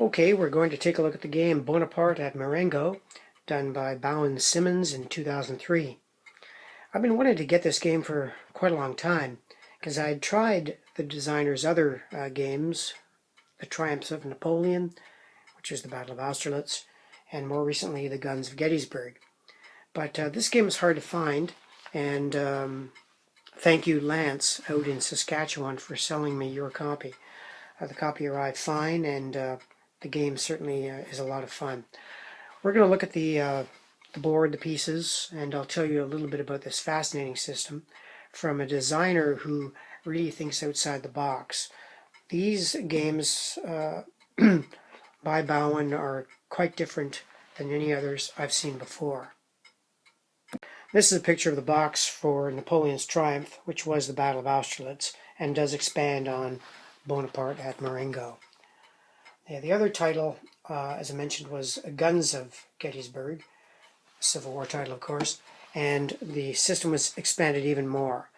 Okay, we're going to take a look at the game Bonaparte at Marengo, done by Bowen Simmons in 2003. I've been wanting to get this game for quite a long time, because I'd tried the designer's other games, The Triumphs of Napoleon, which is the Battle of Austerlitz, and more recently The Guns of Gettysburg. But this game is hard to find, and thank you, Lance, out in Saskatchewan, for selling me your copy. The copy arrived fine, and the game certainly is a lot of fun. We're going to look at the board, the pieces, and I'll tell you a little bit about this fascinating system from a designer who really thinks outside the box. These games by Bowen are quite different than any others I've seen before. This is a picture of the box for Napoleon's Triumph, which was the Battle of Austerlitz, and does expand on Bonaparte at Marengo. The other title, as I mentioned, was Guns of Gettysburg, Civil War title, of course, and the system was expanded even more.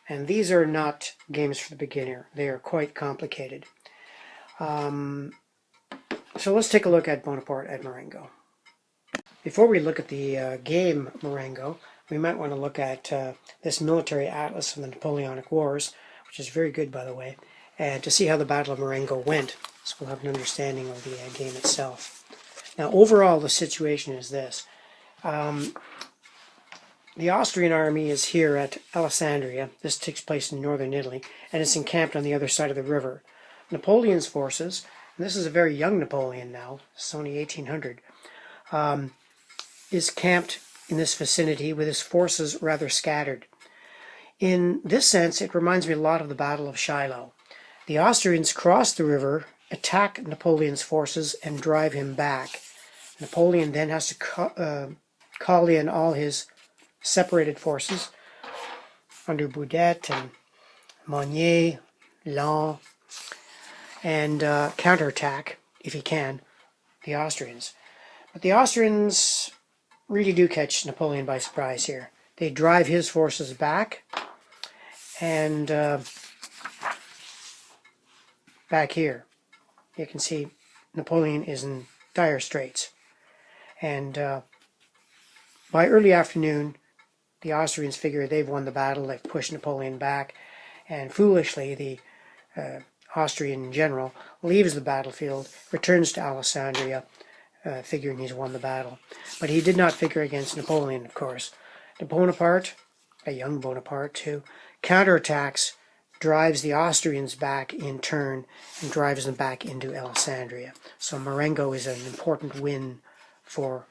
And these are not games for the beginner. They are quite complicated. So let's take a look at Bonaparte at Marengo. Before we look at the game Marengo, we might want to look at this military atlas of the Napoleonic Wars, which is very good, by the way, and to see how the Battle of Marengo went, so we'll have an understanding of the game itself. Now, overall, the situation is this. The Austrian army is here at Alessandria. This takes place in northern Italy, and it's encamped on the other side of the river. Napoleon's forces, and this is a very young Napoleon now, it's only 1800, is camped in this vicinity with his forces rather scattered. In this sense, it reminds me a lot of the Battle of Shiloh. The Austrians cross the river, attack Napoleon's forces, and drive him back. Napoleon then has to call in all his separated forces under Boudet and Monnier, Laon, and counterattack, if he can, the Austrians. But the Austrians really do catch Napoleon by surprise here. They drive his forces back, and back here you can see Napoleon is in dire straits. And by early afternoon, the Austrians figure they've won the battle, they've pushed Napoleon back, and foolishly the Austrian general leaves the battlefield, returns to Alessandria, figuring he's won the battle. But he did not figure against Napoleon, of course. Bonaparte, a young Bonaparte too, counterattacks, drives the Austrians back in turn, and drives them back into Alessandria. So Marengo is an important win for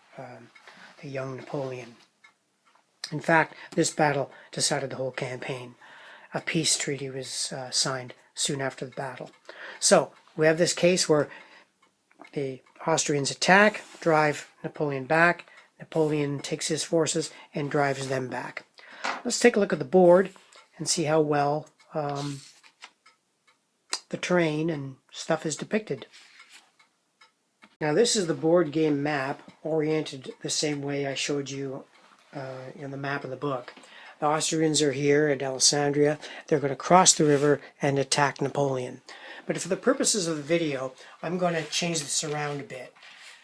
the young Napoleon. In fact, this battle decided the whole campaign. A peace treaty was signed soon after the battle. So we have this case where the Austrians attack, drive Napoleon back. Napoleon takes his forces and drives them back. Let's take a look at the board and see how well the terrain and stuff is depicted. Now this is the board game map, oriented the same way I showed you in the map of the book. The Austrians are here at Alessandria. They're going to cross the river and attack Napoleon. But for the purposes of the video, I'm going to change this around a bit.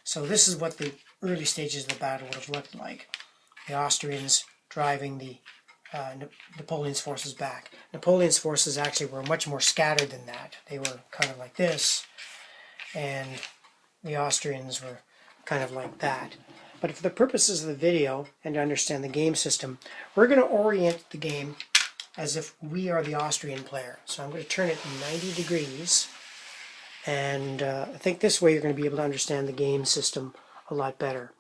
So this is what the early stages of the battle would have looked like. The Austrians driving the Napoleon's forces back. Napoleon's forces actually were much more scattered than that. They were kind of like this, and the Austrians were kind of like that. But for the purposes of the video and to understand the game system, we're going to orient the game as if we are the Austrian player. So I'm going to turn it 90 degrees, and I think this way you're going to be able to understand the game system a lot better.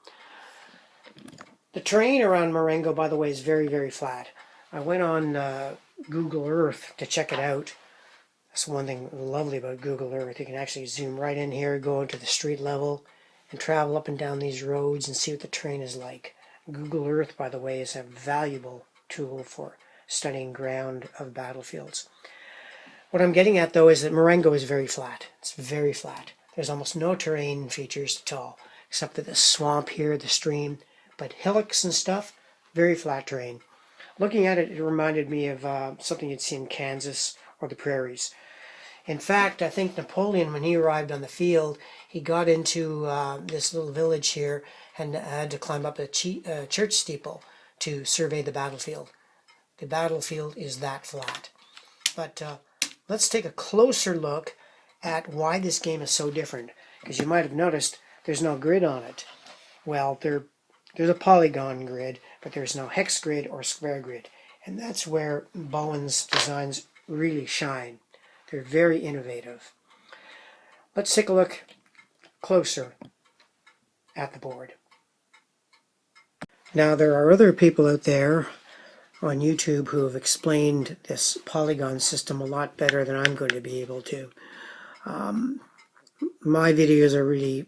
The terrain around Marengo, by the way, is very, very flat. I went on Google Earth to check it out. That's one thing lovely about Google Earth. You can actually zoom right in here, go into the street level, and travel up and down these roads and see what the terrain is like. Google Earth, by the way, is a valuable tool for studying ground of battlefields. What I'm getting at, though, is that Marengo is very flat. It's very flat. There's almost no terrain features at all, except for the swamp here, the stream, but hillocks and stuff, very flat terrain. Looking at it, it reminded me of something you'd see in Kansas or the prairies. In fact, I think Napoleon, when he arrived on the field, he got into this little village here and had to climb up a church steeple to survey the battlefield. The battlefield is that flat. But let's take a closer look at why this game is so different. Because you might have noticed there's no grid on it. Well, there's a polygon grid, but there's no hex grid or square grid. And that's where Bowen's designs really shine. They're very innovative. Let's take a look closer at the board. Now, there are other people out there on YouTube who have explained this Polygon system a lot better than I'm going to be able to. My videos are really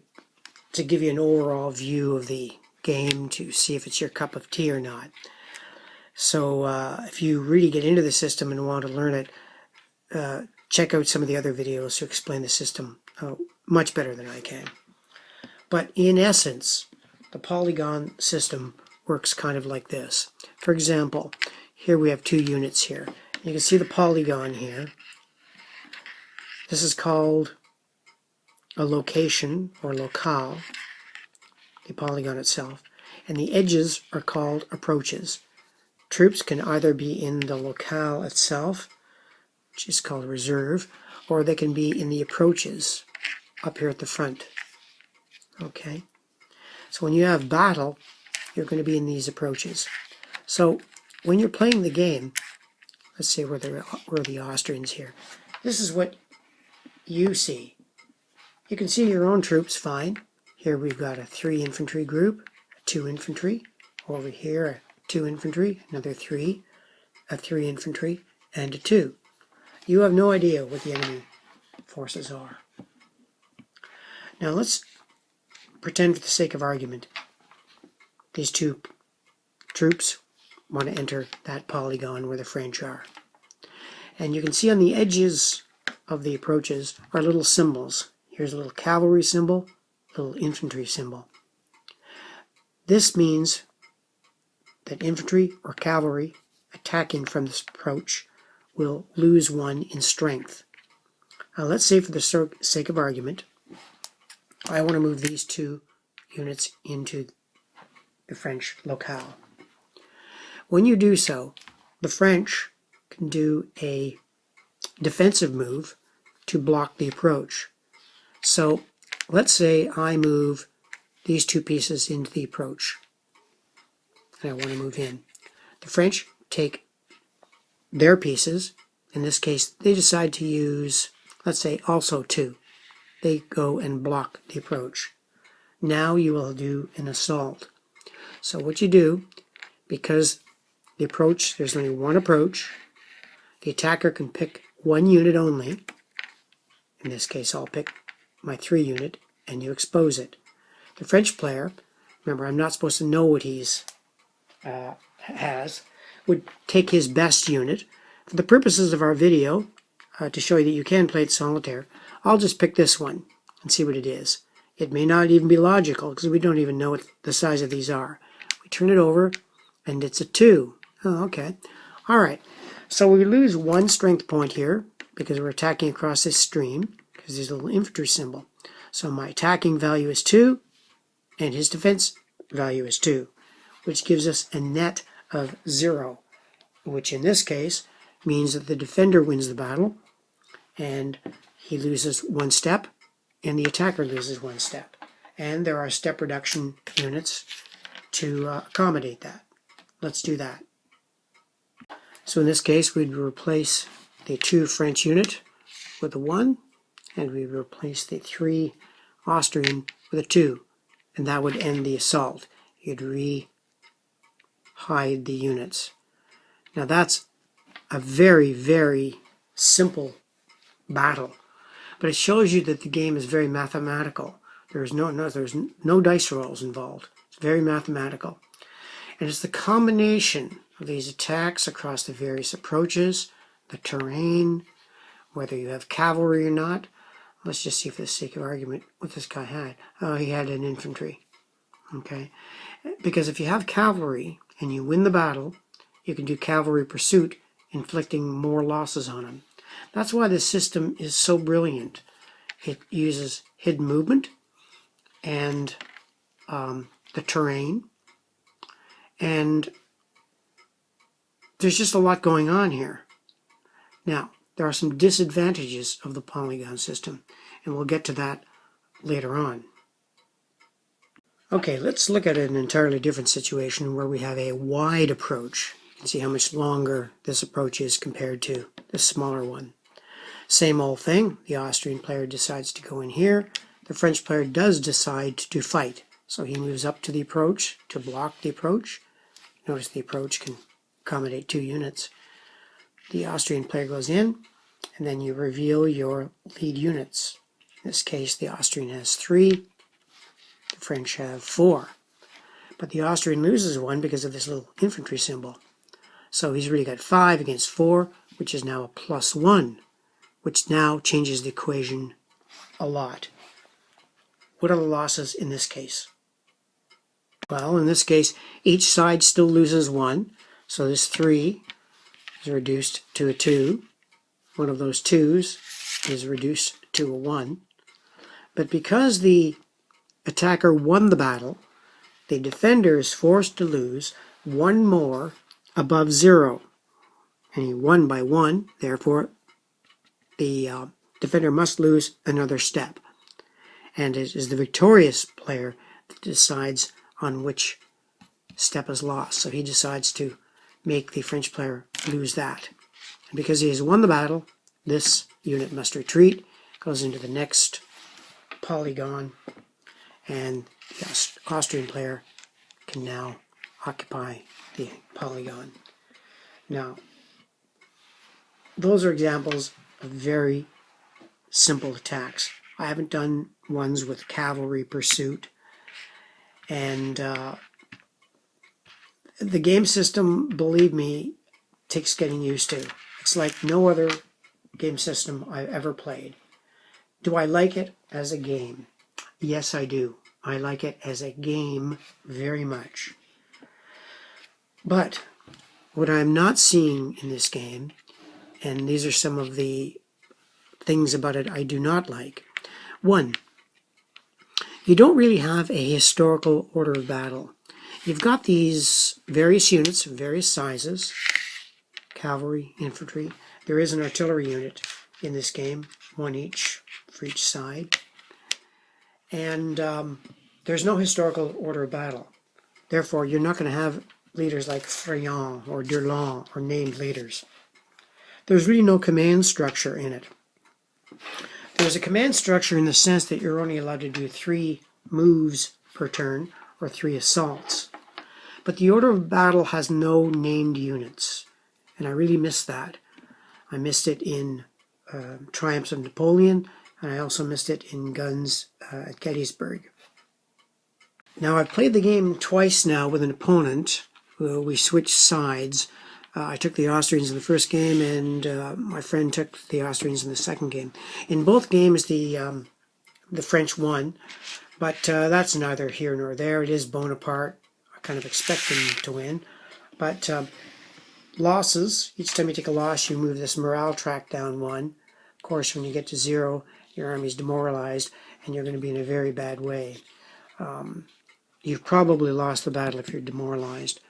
to give you an overall view of the game to see if it's your cup of tea or not. So if you really get into the system and want to learn it, check out some of the other videos to explain the system much better than I can. But in essence, the Polygon system works kind of like this. For example, here we have two units here. You can see the polygon here. This is called a location or locale, the polygon itself, and the edges are called approaches. Troops can either be in the locale itself, which is called reserve, or they can be in the approaches up here at the front. Okay, so when you have battle, you're going to be in these approaches. So when you're playing the game, let's say we're the Austrians here. This is what you see. You can see your own troops fine. Here we've got a 3 infantry group, a 2 infantry. Over here, a 2 infantry, another 3, a 3 infantry, and a 2. You have no idea what the enemy forces are. Now let's pretend, for the sake of argument, these two troops want to enter that polygon where the French are. And you can see on the edges of the approaches are little symbols. Here's a little cavalry symbol, a little infantry symbol. This means that infantry or cavalry attacking from this approach will lose 1 in strength. Now let's say, for the sake of argument, I want to move these 2 units into the French locale. When you do so, the French can do a defensive move to block the approach. So let's say I move these 2 pieces into the approach, and I want to move in. The French take their pieces. In this case, they decide to use, let's say, also 2. They go and block the approach. Now you will do an assault. So what you do, because the approach, there's only one approach, the attacker can pick 1 unit only. In this case, I'll pick my 3 unit, and you expose it. The French player, remember, I'm not supposed to know what he's has, would take his best unit. For the purposes of our video, to show you that you can play it solitaire, I'll just pick this one and see what it is. It may not even be logical because we don't even know what the size of these are. We turn it over and it's a 2. Oh, okay. All right. So we lose 1 strength point here because we're attacking across this stream because there's a little infantry symbol. So my attacking value is 2 and his defense value is 2, which gives us a net of 0, which in this case means that the defender wins the battle and he loses 1 step and the attacker loses 1 step. And there are step reduction units to accommodate that. Let's do that. So in this case, we'd replace the 2 French unit with a 1, and we'd replace the 3 Austrian with a 2, and that would end the assault. You'd re-hide the units. Now that's a very, very simple battle, but it shows you that the game is very mathematical. There's no dice rolls involved. It's very mathematical. And it's the combination of these attacks across the various approaches, the terrain, whether you have cavalry or not. Let's just see, for the sake of argument, what this guy had. Oh, he had an infantry. Okay? Because if you have cavalry and you win the battle, you can do cavalry pursuit, inflicting more losses on him. That's why this system is so brilliant. It uses hidden movement and the terrain, and there's just a lot going on here. Now, there are some disadvantages of the polygon system, and we'll get to that later on. Okay, let's look at an entirely different situation where we have a wide approach. You can see how much longer this approach is compared to the smaller one. Same old thing, the Austrian player decides to go in here. The French player does decide to fight. So he moves up to the approach to block the approach. Notice the approach can accommodate 2 units. The Austrian player goes in, and then you reveal your lead units. In this case, the Austrian has 3, the French have 4. But the Austrian loses 1 because of this little infantry symbol. So he's really got 5 against 4, which is now a +1, which now changes the equation a lot. What are the losses in this case? Well, in this case, each side still loses 1, so this 3 is reduced to a 2. One of those 2s is reduced to a 1. But because the attacker won the battle, the defender is forced to lose 1 more above 0. And he won by 1, therefore the defender must lose another step. And it is the victorious player that decides on which step is lost. So he decides to make the French player lose that. And because he has won the battle, this unit must retreat, goes into the next polygon, and the Austrian player can now occupy the polygon. Now, those are examples of very simple attacks. I haven't done ones with cavalry pursuit, and the game system, believe me, takes getting used to. It's like no other game system I've ever played. Do I like it as a game? Yes, I do. I like it as a game very much. But what I'm not seeing in this game, and these are some of the things about it I do not like. 1, you don't really have a historical order of battle. You've got these various units of various sizes, cavalry, infantry. There is an artillery unit in this game, 1 each for each side. And there's no historical order of battle. Therefore, you're not going to have leaders like Friant or Durland or named leaders. There's really no command structure in it. There's a command structure in the sense that you're only allowed to do 3 moves per turn, or 3 assaults. But the order of battle has no named units, and I really missed that. I missed it in Triumphs of Napoleon, and I also missed it in Guns at Gettysburg. Now, I've played the game twice now with an opponent. We switched sides. I took the Austrians in the first game, and my friend took the Austrians in the second game. In both games, the French won, but that's neither here nor there. It is Bonaparte. I kind of expect them to win. But losses, each time you take a loss, you move this morale track down 1. Of course, when you get to 0, your army's demoralized, and you're going to be in a very bad way. You've probably lost the battle if you're demoralized.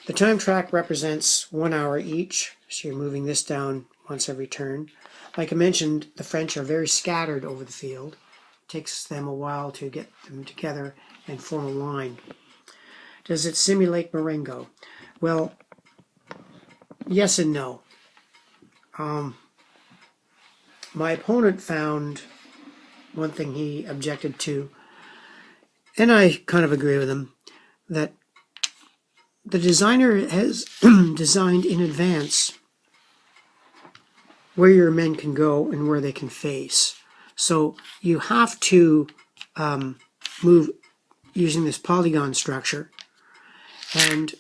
The time track represents 1 hour each, so you're moving this down once every turn. Like I mentioned, the French are very scattered over the field. It takes them a while to get them together and form a line. Does it simulate Marengo? Well, yes and no. My opponent found one thing he objected to, and I kind of agree with him, that the designer has designed in advance where your men can go and where they can face. So you have to move using this polygon structure, and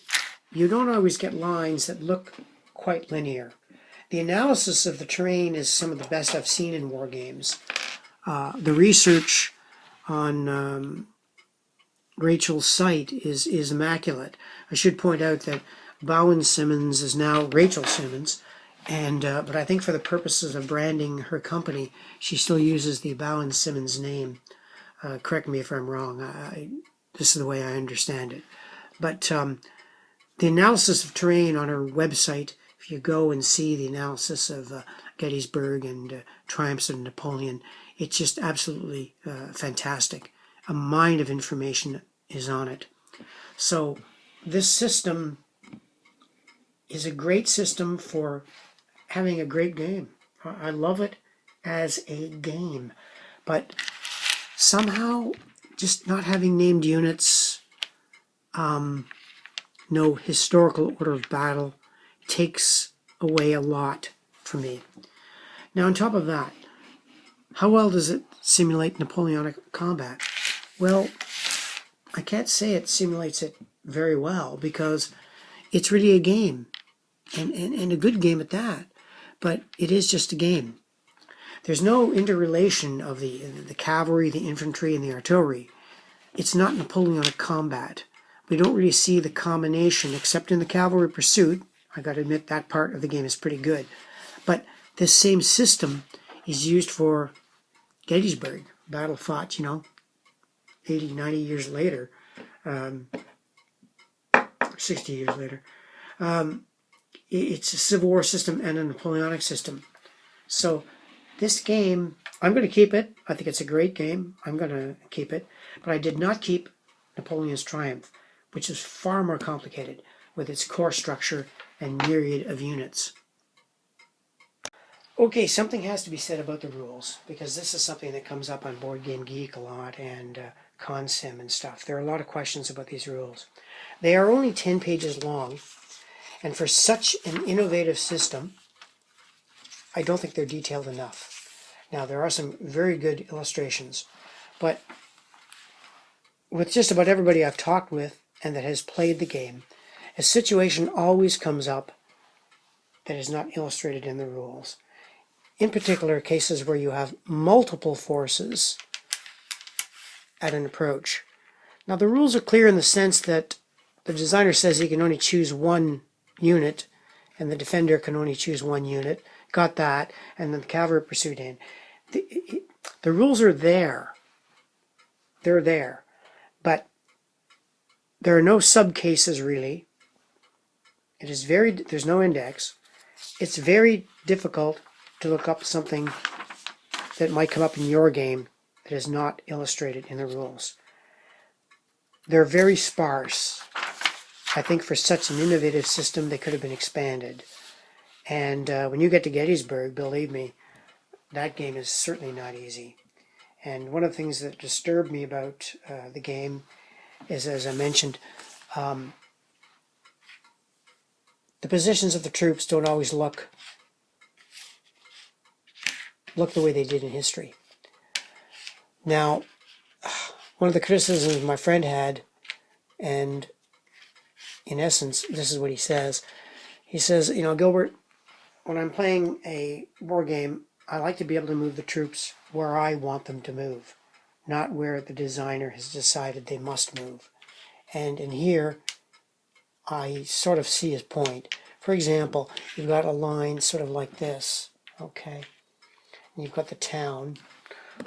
you don't always get lines that look quite linear. The analysis of the terrain is some of the best I've seen in war games. The research on Rachel's site is immaculate. I should point out that Bowen Simmons is now Rachel Simmons, And but I think for the purposes of branding her company, she still uses the Bowen Simmons name. Correct me if I'm wrong. This is the way I understand it. But the analysis of terrain on her website, if you go and see the analysis of Gettysburg and triumphs of Napoleon, it's just absolutely fantastic. A mine of information is on it. So this system is a great system for having a great game. I love it as a game. But somehow, just not having named units, no historical order of battle, takes away a lot for me. Now, on top of that, how well does it simulate Napoleonic combat? Well, I can't say it simulates it very well because it's really a game, and a good game at that, but it is just a game. There's no interrelation of the cavalry, the infantry, and the artillery. It's not Napoleonic combat. We don't really see the combination except in the cavalry pursuit. I got to admit that part of the game is pretty good. But this same system is used for Gettysburg, battle fought, 80, 90 years later, 60 years later. It's a Civil War system and a Napoleonic system. So this game, I'm going to keep it. I think it's a great game. I'm going to keep it. But I did not keep Napoleon's Triumph, which is far more complicated with its core structure and myriad of units. Okay, something has to be said about the rules, because this is something that comes up on Board Game Geek a lot and Consim and stuff. There are a lot of questions about these rules. They are only 10 pages long, and for such an innovative system, I don't think they're detailed enough. Now, there are some very good illustrations, but with just about everybody I've talked with and that has played the game, a situation always comes up that is not illustrated in the rules. In particular, cases where you have multiple forces at an approach. Now, the rules are clear in the sense that the designer says he can only choose one unit, and the defender can only choose one unit. Got that, and then the cavalry pursuit in. The rules are there. They're there. But there are no sub-cases, really. There's no index. It's very difficult to look up something that might come up in your game that is not illustrated in the rules. They're very sparse. I think for such an innovative system, they could have been expanded. And when you get to Gettysburg, believe me, that game is certainly not easy. And one of the things that disturbed me about the game is, as I mentioned, the positions of the troops don't always look the way they did in history. Now, one of the criticisms my friend had, and in essence, this is what he says. He says, Gilbert, when I'm playing a war game, I like to be able to move the troops where I want them to move, not where the designer has decided they must move. And in here, I sort of see his point. For example, you've got a line sort of like this, okay? And you've got the town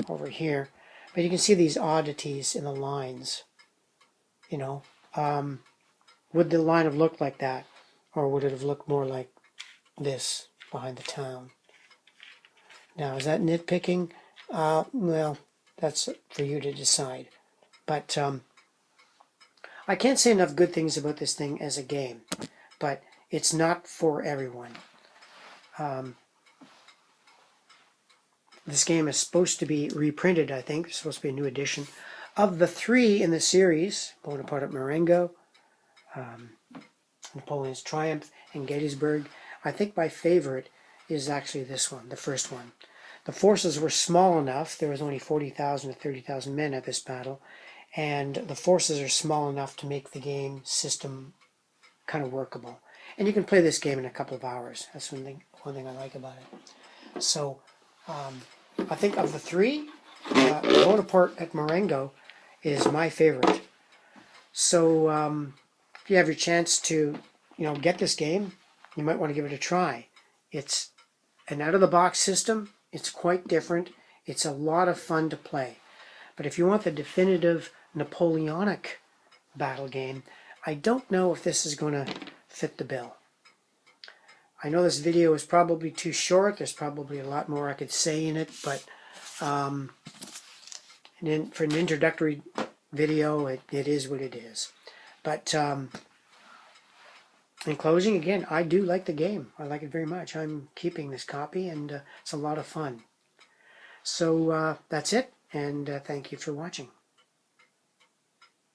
over here. But you can see these oddities in the lines, Would the line have looked like that? Or would it have looked more like this behind the town? Now, is that nitpicking? Well, that's for you to decide. But I can't say enough good things about this thing as a game. But it's not for everyone. This game is supposed to be reprinted, I think. It's supposed to be a new edition. Of the three in the series, Bonaparte Marengo, Napoleon's Triumph, and Gettysburg, I think my favorite is actually this one, the first one. The forces were small enough, there was only 40,000 to 30,000 men at this battle, and the forces are small enough to make the game system kind of workable. And you can play this game in a couple of hours. That's one thing I like about it. So, I think of the three, Bonaparte at Marengo is my favorite. So, if you have your chance to, get this game, you might want to give it a try. It's an out-of-the-box system. It's quite different. It's a lot of fun to play. But if you want the definitive Napoleonic battle game, I don't know if this is going to fit the bill. I know this video is probably too short. There's probably a lot more I could say in it, but for an introductory video, it is what it is. But in closing, again, I do like the game. I like it very much. I'm keeping this copy, and it's a lot of fun. So that's it, and thank you for watching.